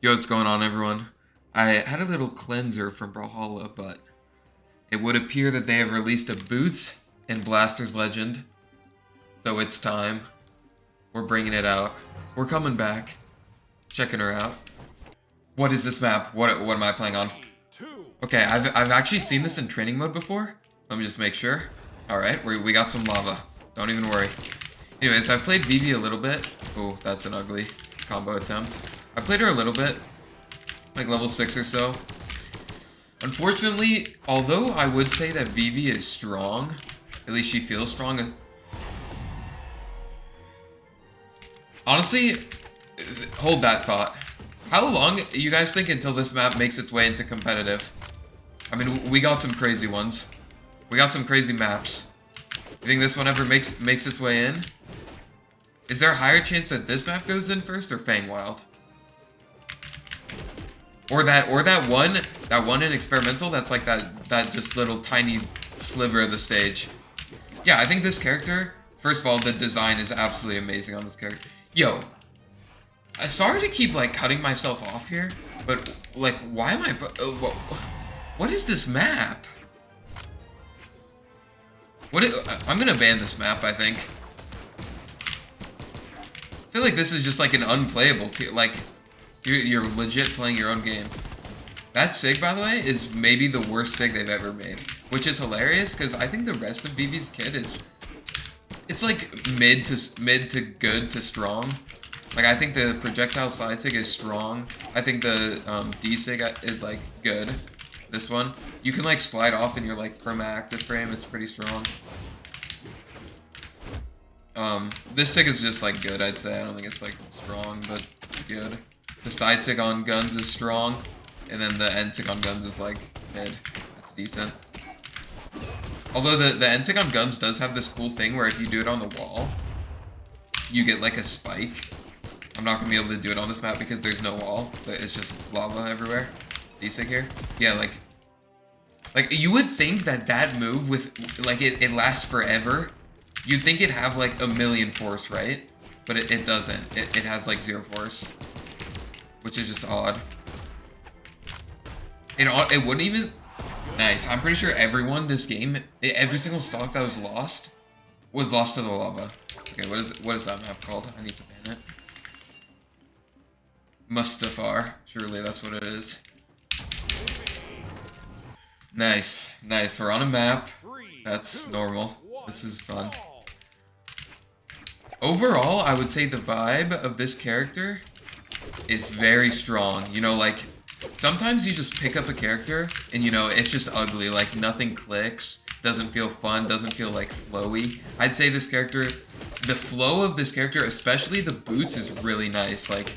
Yo, what's going on, everyone? I had a little cleanser from Brawlhalla, but it would appear that they have released a boost in Blaster's Legend. So it's time. We're bringing it out. We're coming back. Checking her out. What is this map? What am I playing on? Okay, I've actually seen this in training mode before. Let me just make sure. Alright, we got some lava. Don't even worry. Anyways, I've played Vivi a little bit. Oh, that's an ugly combo attempt. I played her a little bit. Like level 6 or so. Unfortunately, although I would say that Vivi is strong, at least she feels strong. Honestly, hold that thought. How long you guys think until this map makes its way into competitive? I mean, we got some crazy ones. We got some crazy maps. You think this one ever makes its way in? Is there a higher chance that this map goes in first or Fangwild? Or that one in experimental that's like that just little tiny sliver of the stage. Yeah, I think this character, first of all, the design is absolutely amazing on this character. Yo, sorry to keep like cutting myself off here, but like why am I what is this map? I'm gonna ban this map, I think. I feel like this is just like an unplayable like you're legit playing your own game. That sig, by the way, is maybe the worst sig they've ever made, which is hilarious because I think the rest of Vivi's kit it's like mid to good to strong. Like I think the projectile side sig is strong. I think the D sig is like good. This one, you can like slide off in your like perma active frame. It's pretty strong. This sig is just like good, I'd say. I don't think it's like strong, but it's good. The side sig on guns is strong, and then the end sig on guns is like mid. That's decent. Although the end sig on guns does have this cool thing where if you do it on the wall, you get like a spike. I'm not gonna be able to do it on this map because there's no wall. It's just lava everywhere. D sig here. Yeah, like you would think that move with like it lasts forever. You'd think it'd have like a million force, right? But it doesn't. It has like 0 force. Which is just odd. It wouldn't even... Nice. I'm pretty sure everyone this game, every single stock that was lost to the lava. Okay, what is that map called? I need to ban it. Mustafar. Surely that's what it is. Nice. Nice. We're on a map. That's normal. This is fun. Overall, I would say the vibe of this character is very strong. You know, like, sometimes you just pick up a character and, you know, it's just ugly. Like, nothing clicks, doesn't feel fun, doesn't feel, like, flowy. I'd say this character, the flow of this character, especially the boots, is really nice. Like,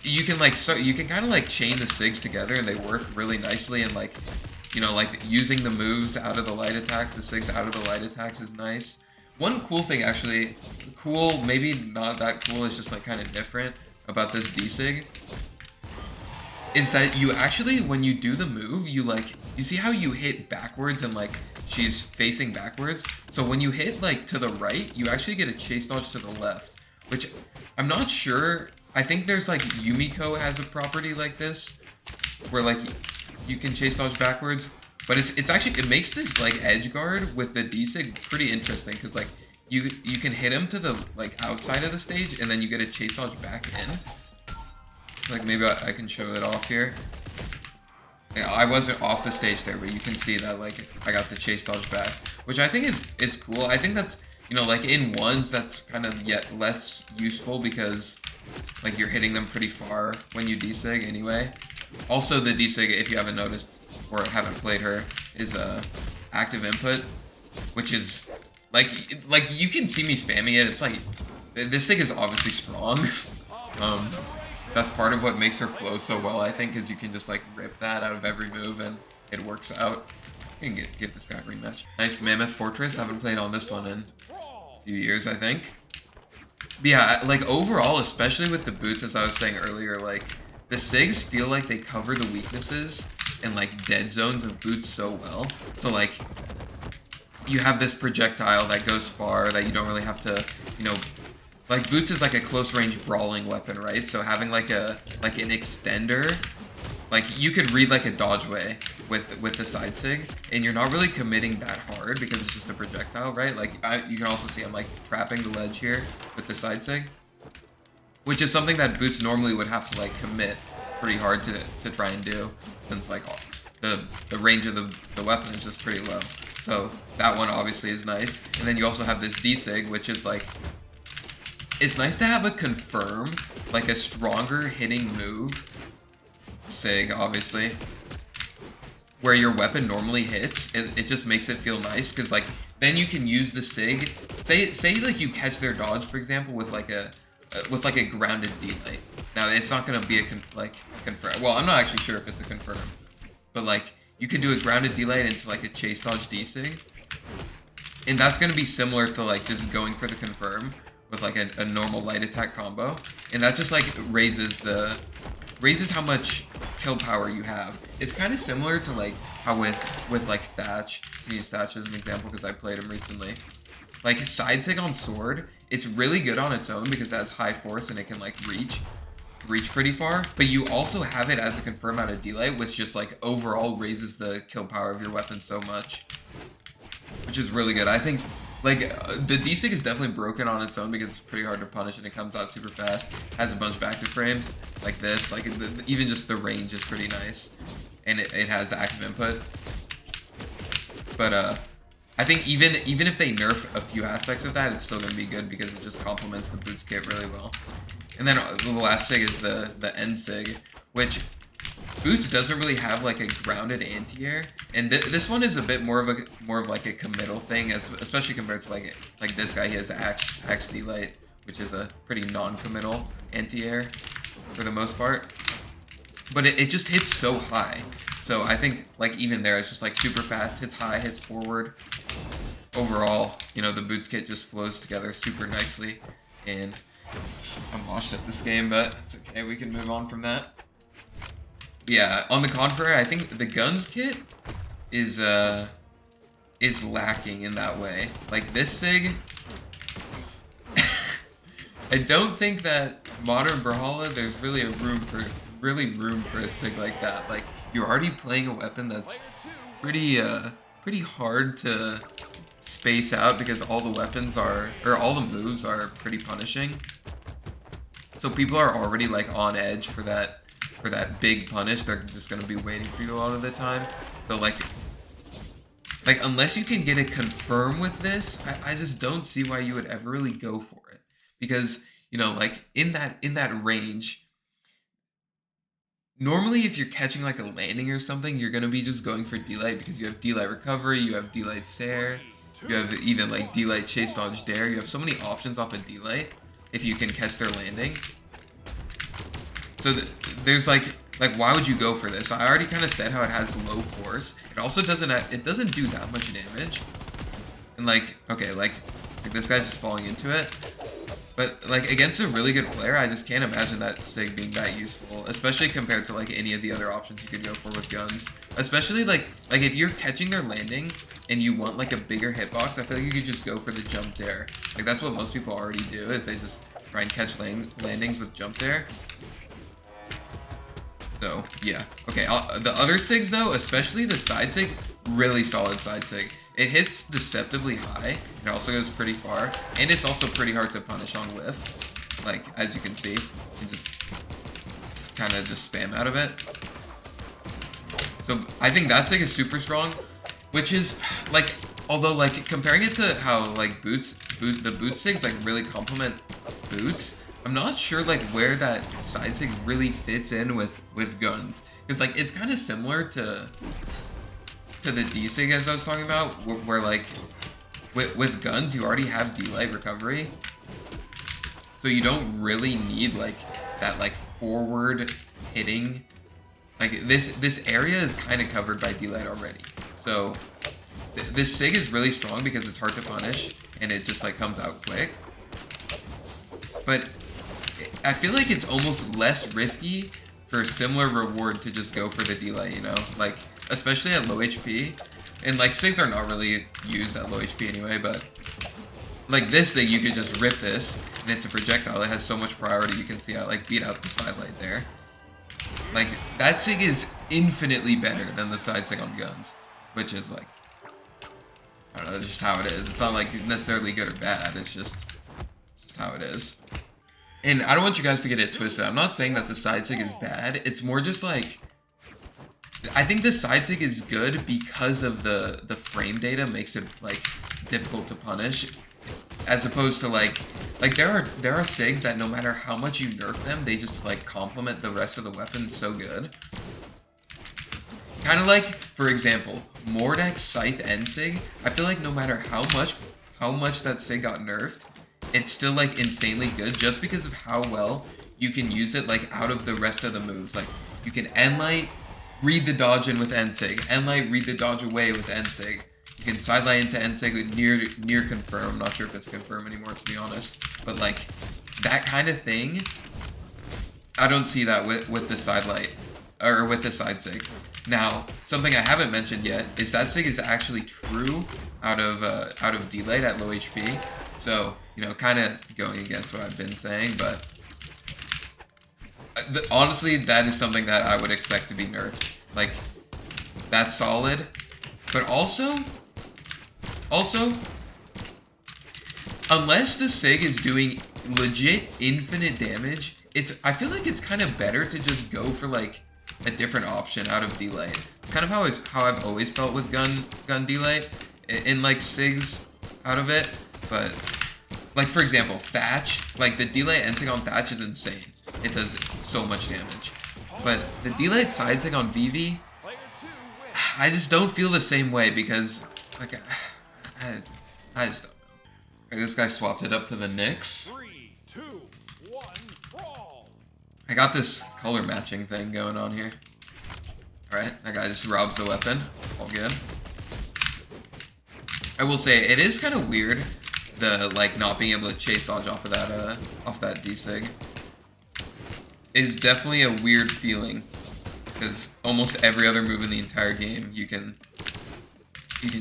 you can, like, you can kind of, like, chain the sigs together and they work really nicely. And, like, you know, like, using the moves out of the light attacks, the sigs out of the light attacks is nice. One cool thing, actually, cool, maybe not that cool, it's just, like, kind of different about this D-Sig, is that you actually, when you do the move, you see how you hit backwards and like she's facing backwards? So when you hit like to the right, you actually get a chase dodge to the left, which I'm not sure. I think there's like Yumiko has a property like this, where like you can chase dodge backwards, but it's actually, it makes this like edge guard with the D-Sig pretty interesting, because like you can hit him to the like outside of the stage and then you get a chase dodge back in. Like maybe I can show it off here. Yeah, I wasn't off the stage there, but you can see that like I got the chase dodge back, which I think is cool. I think that's, you know, like in ones that's kind of yet less useful because like you're hitting them pretty far when you D-Sig anyway. Also the D-Sig, if you haven't noticed or haven't played her, is active input, which is like you can see me spamming it. It's like this thing is obviously strong. That's part of what makes her flow so well, I think, is you can just like rip that out of every move and it works out. You can get this guy a rematch. Nice Mammoth Fortress. I haven't played on this one in a few years, I think. But yeah, like overall, especially with the boots, as I was saying earlier, like the sigs feel like they cover the weaknesses and like dead zones of boots so well. So like you have this projectile that goes far that you don't really have to, you know, like boots is like a close range brawling weapon, right? So having like an extender, like you could read like a dodge way with the side sig, and you're not really committing that hard because it's just a projectile, right? Like you can also see I'm like trapping the ledge here with the side sig, which is something that boots normally would have to like commit pretty hard to try and do, since like the range of the weapon is just pretty low. So that one obviously is nice. And then you also have this D-Sig, which is like, it's nice to have a confirm, like a stronger hitting move, Sig, obviously, where your weapon normally hits. It just makes it feel nice, because like, then you can use the Sig, say like you catch their dodge, for example, with like a grounded delay. Now, it's not going to be a confirm. Well, I'm not actually sure if it's a confirm, but like, you can do a grounded delay into like a chase dodge D-Sig, and that's going to be similar to like just going for the confirm with like a normal light attack combo, and that just like raises how much kill power you have. It's kind of similar to like how with like Thatch. To use Thatch as an example because I played him recently. Like side sig on sword, it's really good on its own because it has high force and it can like reach pretty far, but you also have it as a confirm out of delay, which just like overall raises the kill power of your weapon so much, which is really good. I think like the D-Sig is definitely broken on its own because it's pretty hard to punish and it comes out super fast. Has a bunch of active frames like this, like even just the range is pretty nice, and it has active input. But I think even if they nerf a few aspects of that, it's still gonna be good because it just complements the boots kit really well. And then the last sig is the end sig, which boots doesn't really have like a grounded anti-air, and this one is a bit more of like a committal thing, especially compared to like this guy. He has axe D-Light, which is a pretty non-committal anti-air for the most part, but it just hits so high. So I think like even there, it's just like super fast, hits high, hits forward. Overall, you know, the boots kit just flows together super nicely, and I'm washed at this game, but it's okay, we can move on from that. Yeah, on the contrary, I think the guns kit is lacking in that way. Like this sig, I don't think that modern Brawlhalla there's really room for a sig like that. Like you're already playing a weapon that's pretty hard to space out because all the weapons all the moves are pretty punishing. So people are already like on edge for that big punish. They're just gonna be waiting for you a lot of the time. So like unless you can get a confirm with this, I just don't see why you would ever really go for it. Because, you know, like in that range, normally if you're catching like a landing or something, you're gonna be just going for D-Light because you have D-Light recovery, you have D-Light Sair, you have even like D-Light chase dodge dare. You have so many options off of D-Light if you can catch their landing. So there's like why would you go for this? I already kind of said how it has low force. It also doesn't do that much damage. And like, okay, like this guy's just falling into it. But like against a really good player, I just can't imagine that sig being that useful, especially compared to like any of the other options you could go for with guns. Especially like if you're catching their landing and you want like a bigger hitbox, I feel like you could just go for the jump dare. Like that's what most people already do, is they just try and catch landings with jump dare. So yeah, okay. The other sigs though, especially the side sig, really solid side sig. It hits deceptively high. It also goes pretty far, and it's also pretty hard to punish on whiff. Like as you can see, you can just kind of just spam out of it. So I think that sig is super strong, which is like, although like comparing it to how like the boot sigs like really complement boots, I'm not sure like where that side sig really fits in with guns, because like it's kind of similar to the D-Sig as I was talking about, where like with guns you already have D-Light recovery, so you don't really need like that like forward hitting. Like this area is kind of covered by D-Light already, so this sig is really strong because it's hard to punish and it just like comes out quick. But I feel like it's almost less risky for a similar reward to just go for the D-Light, you know, like especially at low HP, and like sigs are not really used at low HP anyway, but like this sig you could just rip this and it's a projectile. It has so much priority. You can see I like beat out the side light there. Like that sig is infinitely better than the side sig on guns, which is like, I don't know, it's just how it is. It's not like necessarily good or bad. It's just how it is. And I don't want you guys to get it twisted. I'm not saying that the side sig is bad. It's more just like, I think the side sig is good because of the frame data makes it like difficult to punish, as opposed to like there are sigs that no matter how much you nerf them, they just like complement the rest of the weapon so good. Kind of like, for example, Mordex Scythe End sig. I feel like no matter how much that sig got nerfed, it's still like insanely good just because of how well you can use it like out of the rest of the moves. Like you can end light, read the dodge in with end sig, end light, read the dodge away with end sig. You can side light into end sig with near confirm. I'm not sure if it's confirm anymore, to be honest. But like that kind of thing, I don't see that with the side light or with the side sig. Now, something I haven't mentioned yet is that sig is actually true out of D-Late at low HP. So, you know, kind of going against what I've been saying, but honestly, that is something that I would expect to be nerfed. Like, that's solid. But also, unless the sig is doing legit infinite damage, I feel like it's kind of better to just go for like a different option out of D-Late. It's kind of how I've always felt with gun D-Late in like sigs out of it. But like, for example, Thatch, like the D-Late end sig on Thatch is insane. It does so much damage. But the D-Late side sig on Vivi, I just don't feel the same way because like I just don't know. Okay, this guy swapped it up to the Nyx. 3, 2, 1, brawl. I got this color matching thing going on here. Alright, that guy just robs the weapon. All good. I will say, it is kind of weird, the, like, not being able to chase dodge off of that D-Sig. Is definitely a weird feeling. Because almost every other move in the entire game, you can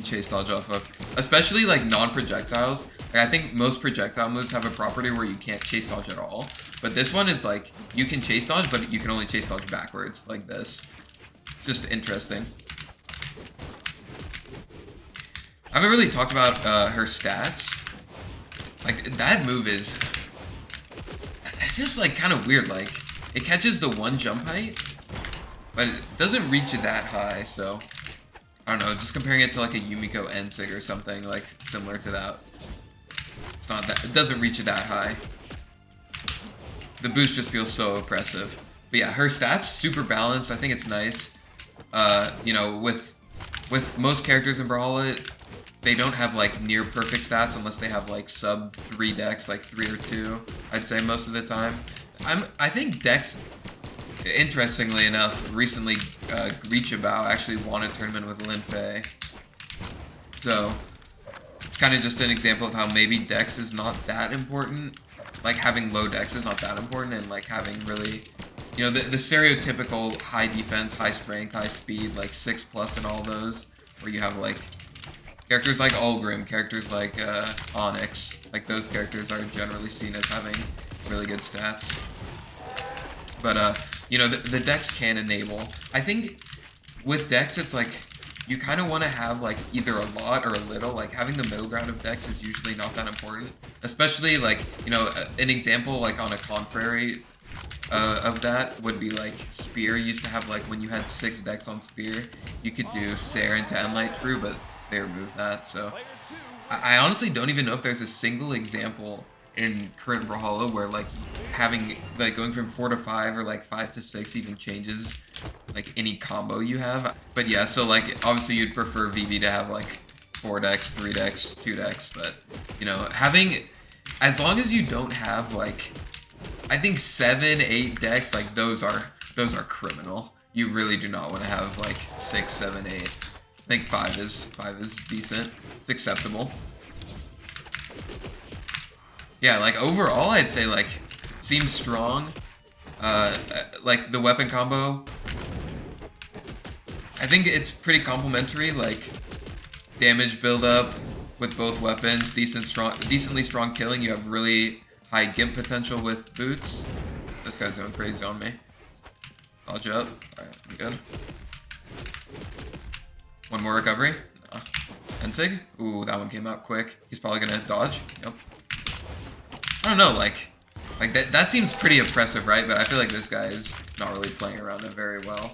chase dodge off of. Especially, like, non-projectiles. Like, I think most projectile moves have a property where you can't chase dodge at all. But this one is, like, you can chase dodge, but you can only chase dodge backwards, like this. Just interesting. I haven't really talked about her stats. Like, that move is... It's just, like, kind of weird. Like, it catches the one jump height, but it doesn't reach it that high, so... I don't know, just comparing it to, like, a Yumiko N-Sig or something, like, similar to that. It's not that... It doesn't reach it that high. The boost just feels so oppressive. But yeah, her stats, super balanced. I think it's nice. You know, with most characters in Brawlhalla, they don't have, like, near perfect stats unless they have, like, sub 3 decks, like 3 or 2, I'd say most of the time. I think decks, interestingly enough, recently, Reachabao actually won a tournament with Lin Fei. So, it's kind of just an example of how maybe dex is not that important. Like, having low dex is not that important, and, like, having really... You know, the stereotypical high defense, high strength, high speed, like 6+ and all those, where you have, like, characters like Ulgrim, characters like Onyx, like those characters are generally seen as having really good stats. But, you know, the dex can enable. I think with dex, it's like, you kind of want to have, like, either a lot or a little. Like, having the middle ground of dex is usually not that important. Especially, like, you know, an example, like, on a Contrary of that would be, like, Spear used to have, like, when you had 6 dex on Spear, you could do Sair into Enlight True, but they removed that, so... I honestly don't even know if there's a single example in current Brawlhalla where, like, having, like, going from 4 to 5 or, like, 5 to 6 even changes, like, any combo you have. But yeah, so, like, obviously you'd prefer Vivi to have, like, 4 dex, 3 dex, 2 dex, but, you know, having... As long as you don't have, like... I think 7, 8 decks, like, those are criminal. You really do not want to have, like, 6, 7, 8. I think 5 is decent. It's acceptable. Yeah, like, overall, I'd say, like, seems strong. Like, the weapon combo, I think it's pretty complementary. Like, damage build-up with both weapons, decently strong killing. You have really high gimp potential with boots. This guy's going crazy on me. Dodge up. Alright, I'm good. One more recovery. No. Ensig. Ooh, that one came out quick. He's probably gonna dodge. Yep. I don't know, like that seems pretty oppressive, right? But I feel like this guy is not really playing around it very well.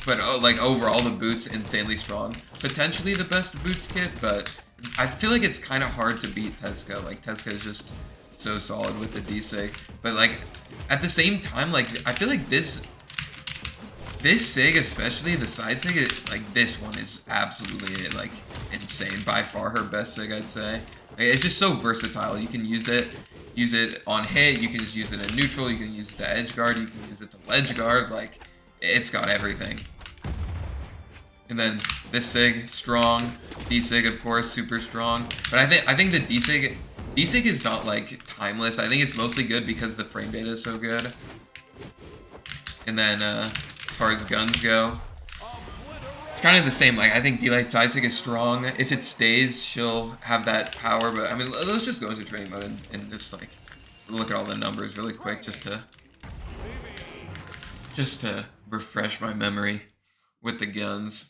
But like overall, the boots insanely strong. Potentially the best boots kit, but I feel like it's kind of hard to beat Teska. Like Teska is just so solid with the D-Sig. But like at the same time, like I feel like this Sig, especially the side Sig, like this one is absolutely like insane. By far her best Sig, I'd say. Like, it's just so versatile. You can use it on hit. You can just use it in neutral. You can use it to edge guard. You can use it to ledge guard. Like it's got everything. And then this Sig, strong. D-Sig, of course, super strong. But I think the D-Sig is not like timeless. I think it's mostly good because the frame data is so good. And then as far as guns go, it's kind of the same. Like I think D-Light side Sig is strong. If it stays, she'll have that power. But I mean, let's just go into training mode and just like look at all the numbers really quick, just to refresh my memory with the guns.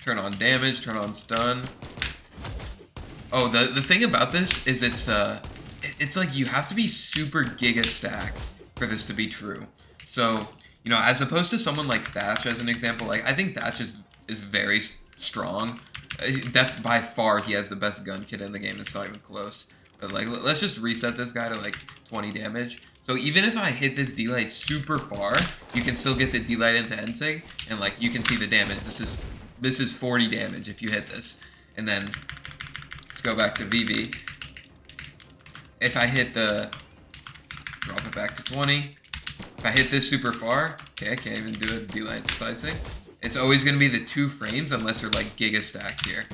Turn on damage, turn on stun. Oh, the thing about this is it's like you have to be super giga stacked for this to be true. So, you know, as opposed to someone like Thatch as an example, like I think Thatch is very strong. By far, he has the best gun kit in the game. It's not even close. But like, let's just reset this guy to like 20 damage. So even if I hit this D-Light super far, you can still get the D-Light into Ensig, and like you can see the damage. This is 40 damage if you hit this. And then let's go back to Vivi. If I hit drop it back to 20. If I hit this super far, okay, I can't even do a D-Light side Sig. It's always gonna be the 2 frames unless you're like giga stacked here.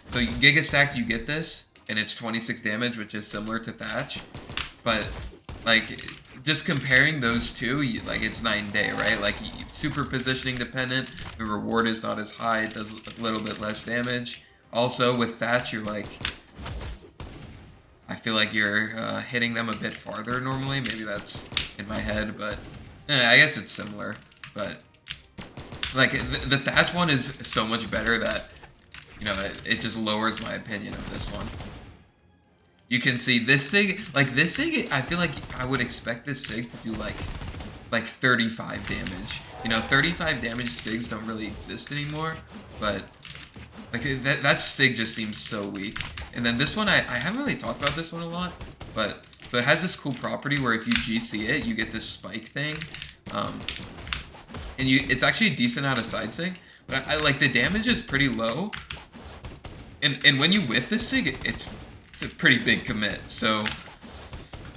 So giga stacked, you get this, and it's 26 damage, which is similar to Thatch. But like just comparing those two, like it's night and day, right? Like super positioning dependent. The reward is not as high. It does a little bit less damage. Also with Thatch, you're like, I feel like you're hitting them a bit farther normally. Maybe that's in my head, but I guess it's similar. But like the Thatch one is so much better that, you know, it just lowers my opinion of this one. You can see this Sig, I feel like I would expect this Sig to do like 35 damage. You know, 35 damage Sigs don't really exist anymore, but like that Sig just seems so weak. And then this one, I haven't really talked about this one a lot, but so it has this cool property where if you GC it, you get this spike thing. And it's actually a decent out of side Sig, but I like the damage is pretty low. And when you whiff this Sig, it's a pretty big commit. So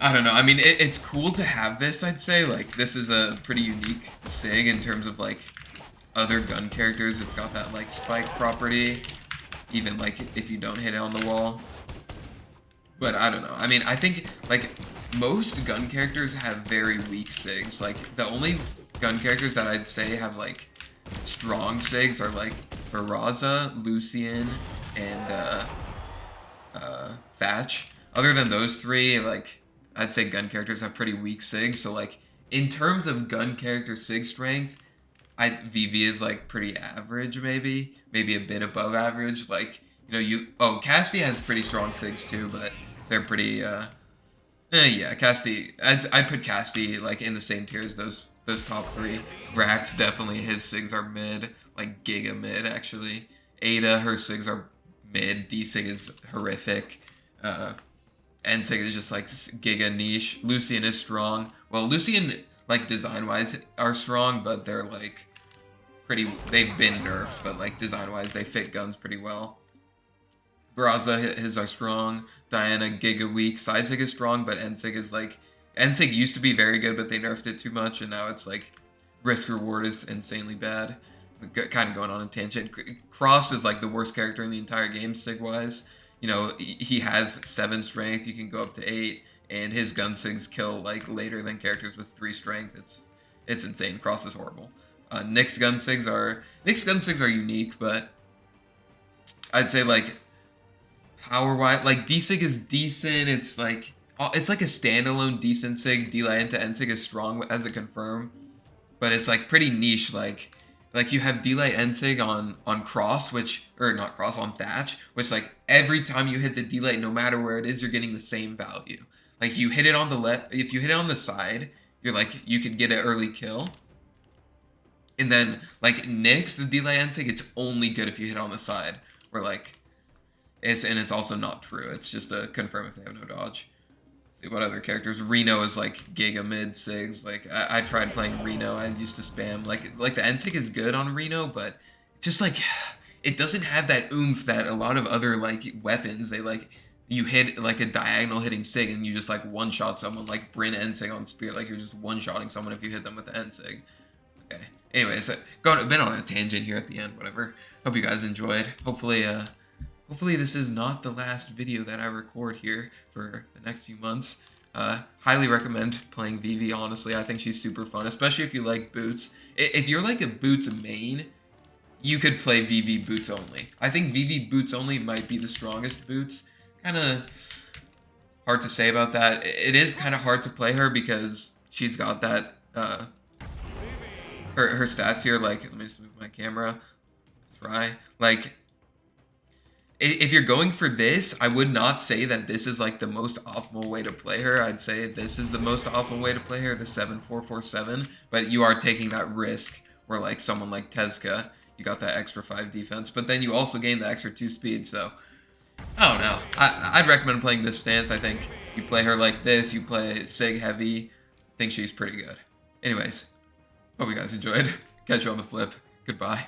I don't know. I mean, it's cool to have this, I'd say. Like, this is a pretty unique Sig in terms of, like, other gun characters. It's got that, like, spike property, even, like, if you don't hit it on the wall. But I don't know. I mean, I think, like, most gun characters have very weak Sigs. Like, the only gun characters that I'd say have, like, strong Sigs are, like, Barraza, Lucian, and, Thatch. Other than those 3, like, I'd say gun characters have pretty weak Sigs. So, like, in terms of gun character Sig strength, Vivi is, like, pretty average, maybe a bit above average. Like, you know, Cassidy has pretty strong Sigs too, but they're pretty, yeah, Cassidy, I'd put Cassidy, like, in the same tier as those top 3. Vrax, definitely, his Sigs are mid, like, giga mid, actually. Ada, her Sigs are mid. D-Sig is horrific. N-Sig is just like giga niche. Lucian is strong. Well, Lucian, like, design-wise are strong, but they're like they've been nerfed, but like design-wise they fit guns pretty well. Barraza, his are strong. Diana, giga weak. Side Sig is strong, but N-Sig is like, N-Sig used to be very good, but they nerfed it too much, and now it's like risk reward is insanely bad. Kind of going on a tangent. Cross is like the worst character in the entire game Sig-wise. You know, he has 7 strength, you can go up to 8, and his gun Sigs kill like later than characters with 3 strength. It's insane. Cross is horrible. Nick's gun Sigs are unique, but I'd say like power-wise, like D-Sig is decent. It's like it's like a standalone decent sig. D-Light into N-Sig is strong as a confirm, but it's like pretty niche. Like you have D-Light N-Sig on cross, which, or not cross, on thatch, which like every time you hit the D-Light, no matter where it is, you're getting the same value. Like you hit it on the left, if you hit it on the side, you're like, you could get an early kill. And then like Nyx, the D-Light N-Sig, it's only good if you hit on the side. Where like, it's also not true. It's just a confirm if they have no dodge. Let's see what other characters. Reno is like Giga mid sigs. Like I tried playing Reno. I used to spam like the N-Sig is good on Reno, but just like it doesn't have that oomph that a lot of other like weapons. They like you hit like a diagonal hitting sig and you just like one shot someone, like Bryn N-Sig on Spear. Like you're just one shotting someone if you hit them with the N-Sig. Okay. Anyways, been on a tangent here at the end. Whatever. Hope you guys enjoyed. Hopefully this is not the last video that I record here for the next few months. Highly recommend playing Vivi, honestly. I think she's super fun, especially if you like boots. If you're like a boots main, you could play Vivi boots only. I think Vivi boots only might be the strongest boots. Kind of hard to say about that. It is kind of hard to play her because she's got that, her stats here, like, let me just move my camera. Try. Like, if you're going for this, I would not say that this is like the most optimal way to play her. I'd say this is the most optimal way to play her, the 7-4-4-7. But you are taking that risk where like someone like Tezka, you got that extra 5 defense, but then you also gain the extra 2 speed. So I don't know. I'd recommend playing this stance. I think you play her like this, you play sig heavy. I think she's pretty good. Anyways, hope you guys enjoyed. Catch you on the flip. Goodbye.